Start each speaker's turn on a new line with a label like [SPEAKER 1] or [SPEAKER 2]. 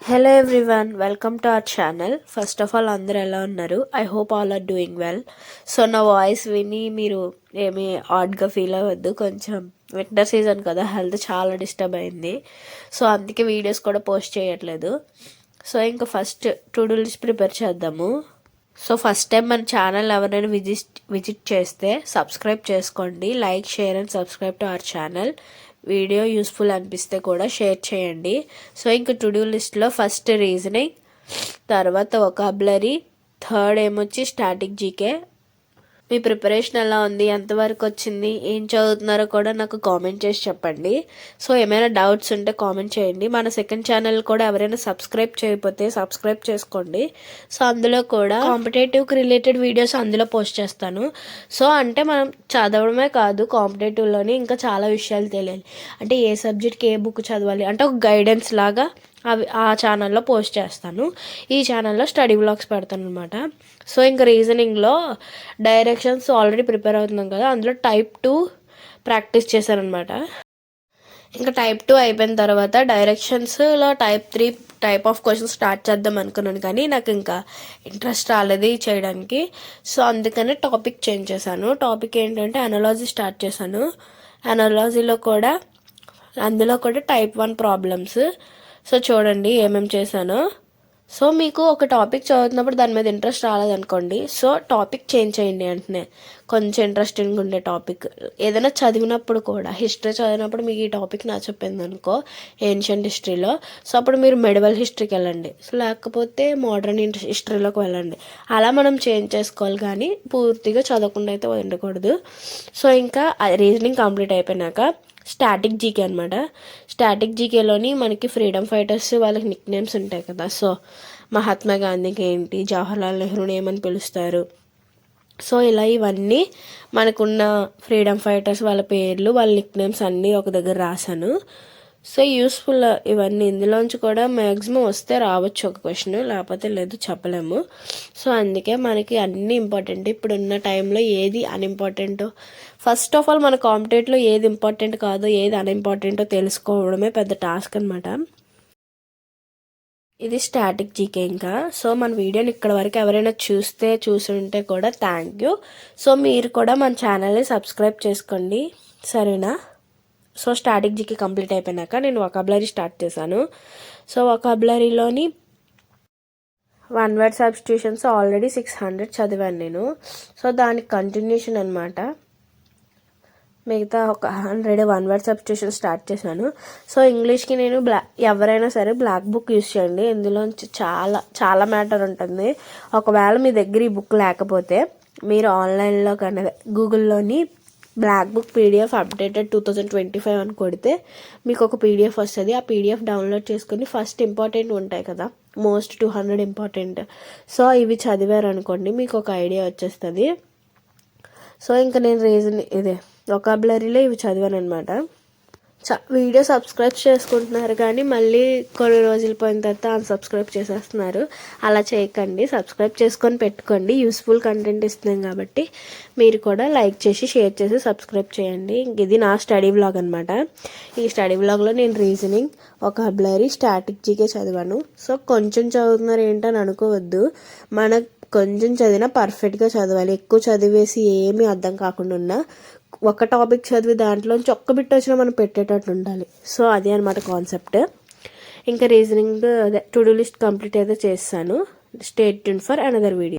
[SPEAKER 1] Hello everyone, welcome to our channel. First of all అందరూ ఎలా ఉన్నారు? I hope all are doing well. So నా voice విని మీరు ఏమీ ఆడ్గా ఫీల్ అవ్వద్దు. కొంచెం వింటర్ సీజన్ కదా, హెల్త్ చాలా డిస్టర్బ్ అయింది. సో అందుకే వీడియోస్ కూడా పోస్ట్ చేయట్లేదు. సో ఇంకా first to do list prepare చేద్దాము. సో ఫస్ట్ టైం మన ఛానల్ ఎవరైనా విజిట్ చేస్తే సబ్స్క్రైబ్ చేసుకోండి. Like, share and subscribe to our channel. Video useful అనిపిస్తే కూడా షేర్ చేయండి. సో ఇంకా టు డూ లిస్ట్లో ఫస్ట్ రీజనింగ్, తర్వాత వొకాబులరీ, థర్డ్ ఏమొచ్చి స్టాటిక్ జీకే. మీ ప్రిపరేషన్ ఎలా ఉంది, ఎంతవరకు వచ్చింది, ఏం చదువుతున్నారో కూడా నాకు కామెంట్ చేసి చెప్పండి. సో ఏమైనా డౌట్స్ ఉంటే కామెంట్ చేయండి. మన సెకండ్ ఛానల్ కూడా ఎవరైనా సబ్స్క్రైబ్ చేయకపోతే సబ్స్క్రైబ్ చేసుకోండి. సో అందులో కూడా కాంపిటేటివ్కి రిలేటెడ్ వీడియోస్ అందులో పోస్ట్ చేస్తాను. సో అంటే మనం చదవడమే కాదు, కాంపిటేటివ్లోని ఇంకా చాలా విషయాలు తెలియాలి. అంటే ఏ సబ్జెక్ట్కి ఏ బుక్ చదవాలి అంటే ఒక గైడెన్స్ లాగా అవి ఆ ఛానల్లో పోస్ట్ చేస్తాను. ఈ ఛానల్లో స్టడీ వ్లాగ్స్ పెడతాను అనమాట. సో ఇంకా రీజనింగ్లో డైరెక్షన్స్ ఆల్రెడీ ప్రిపేర్ అవుతున్నాం కదా, అందులో టైప్ 2 ప్రాక్టీస్ చేశానమాట. ఇంకా టైప్ 2 అయిపోయిన తర్వాత డైరెక్షన్స్లో type 3 type of questions start చేద్దాం అనుకున్నాను, కానీ నాకు ఇంకా ఇంట్రెస్ట్ రాలేదు చేయడానికి. సో అందుకని టాపిక్ చేంజ్ చేశాను. టాపిక్ ఏంటంటే అనాలజీ స్టార్ట్ చేశాను. అనాలజీలో కూడా అందులో కూడా టైప్ 1 ప్రాబ్లమ్స్. సో చూడండి ఏమేమి చేశానో. సో మీకు ఒక టాపిక్ చదువుతున్నప్పుడు దాని మీద ఇంట్రెస్ట్ రాలేదనుకోండి, సో టాపిక్ చేంజ్ చేయండి. వెంటనే కొంచెం ఇంట్రెస్టింగ్ ఉండే టాపిక్ ఏదైనా చదివినప్పుడు కూడా, హిస్టరీ చదివినప్పుడు మీకు ఈ టాపిక్ నచ్చపోయింది అనుకో, ఏన్షియంట్ హిస్టరీలో, సో అప్పుడు మీరు మెడివల్ హిస్టరీకి వెళ్ళండి. సో లేకపోతే మోడర్న్ హిస్టరీలోకి వెళ్ళండి. అలా మనం చేంజ్ చేసుకోవాలి, కానీ పూర్తిగా చదవకుండా అయితే ఉండకూడదు. సో ఇంకా రీజనింగ్ కంప్లీట్ అయిపోయినాక స్టాటిక్ జీకే అనమాట. స్టాటిక్ జీకేలోని మనకి ఫ్రీడమ్ ఫైటర్స్ వాళ్ళకి నిక్ నేమ్స్ ఉంటాయి కదా. సో మహాత్మా గాంధీకి ఏంటి, జవహర్లాల్ నెహ్రూని ఏమని పిలుస్తారు, సో ఇలా ఇవన్నీ మనకున్న ఫ్రీడమ్ ఫైటర్స్ వాళ్ళ పేర్లు, వాళ్ళ నిక్ నేమ్స్ అన్నీ ఒక దగ్గర రాశాను. సో యూస్ఫుల్ ఇవన్నీ. ఇందులోంచి కూడా మ్యాక్సిమం వస్తే రావచ్చు ఒక క్వశ్చన్, లేకపోతే లేదు, చెప్పలేము. సో అందుకే మనకి అన్నీ ఇంపార్టెంట్. ఇప్పుడున్న టైంలో ఏది అన్ఇంపార్టెంటో, ఫస్ట్ ఆఫ్ ఆల్ మన కాంపిటేటివ్లో ఏది ఇంపార్టెంట్ కాదో, ఏది అన్ఇంపార్టెంటో తెలుసుకోవడమే పెద్ద టాస్క్ అనమాట. ఇది స్టాటిక్ జీకే. ఇంకా సో మన వీడియోని ఇక్కడ వరకు ఎవరైనా చూసి ఉంటే కూడా థ్యాంక్ యూ. సో మీరు కూడా మన ఛానల్ని సబ్స్క్రైబ్ చేసుకోండి, సరేనా? సో స్టాటిక్ జీకే కంప్లీట్ అయిపోయినాక నేను వొకాబులరీ స్టార్ట్ చేశాను. సో వొకాబులరీలోని 1 వర్డ్ సబ్స్టిట్యూషన్స్ ఆల్రెడీ 600 చదివాను నేను. సో దానికి కంటిన్యూషన్ అనమాట. మిగతా ఒక 100 1 వర్డ్ సబ్స్టిట్యూషన్ స్టార్ట్ చేశాను. సో ఇంగ్లీష్కి నేను ఎవరైనా సరే బ్లాక్ బుక్ యూస్ చేయండి. ఇందులోంచి చాలా చాలా మ్యాటర్ ఉంటుంది. ఒకవేళ మీ దగ్గర ఈ బుక్ లేకపోతే మీరు ఆన్లైన్లో కానీ గూగుల్లోని బ్లాక్ బుక్ పీడిఎఫ్ అప్డేటెడ్ 2025 అని కొడితే మీకు ఒక పీడిఎఫ్ వస్తుంది. ఆ పీడిఎఫ్ డౌన్లోడ్ చేసుకుని ఫస్ట్ ఇంపార్టెంట్ ఉంటాయి కదా, మోస్ట్ 200 ఇంపార్టెంట్. సో ఇవి చదివారనుకోండి మీకు ఒక ఐడియా వచ్చేస్తుంది. సో ఇంకా నేను ఇదే వొకాబులరీలో ఇవి చదివాను అనమాట. వీడియో సబ్స్క్రైబ్ చేసుకుంటున్నారు, కానీ మళ్ళీ కొన్ని రోజులు పోయిన తర్వాత అన్సబ్స్క్రైబ్ చేసేస్తున్నారు. అలా చేయకండి, సబ్స్క్రైబ్ చేసుకొని పెట్టుకోండి. యూస్ఫుల్ కంటెంట్ ఇస్తున్నాం కాబట్టి మీరు కూడా లైక్ చేసి, షేర్ చేసి సబ్స్క్రైబ్ చేయండి. ఇది నా స్టడీ వ్లాగ్ అనమాట. ఈ స్టడీ వ్లాగ్లో నేను రీజనింగ్, వొకాబులరీ, స్టాటిక్ జీకే చదివాను. సో కొంచెం చదువుతున్నారు ఏంటని అనుకోవద్దు. మనకు కొంచెం చదివినా పర్ఫెక్ట్గా చదవాలి. ఎక్కువ చదివేసి ఏమీ అర్థం కాకుండా ఉన్నా ఒక టాపిక్ చదివి దాంట్లోంచి ఒక్క బిట్ వచ్చినా మనం పెట్టేటట్టు ఉండాలి. సో అదే అనమాట కాన్సెప్ట్. ఇంకా రీజనింగ్ అదే టు డూ లిస్ట్ కంప్లీట్ అయితే చేస్తాను. Stay tuned for another video.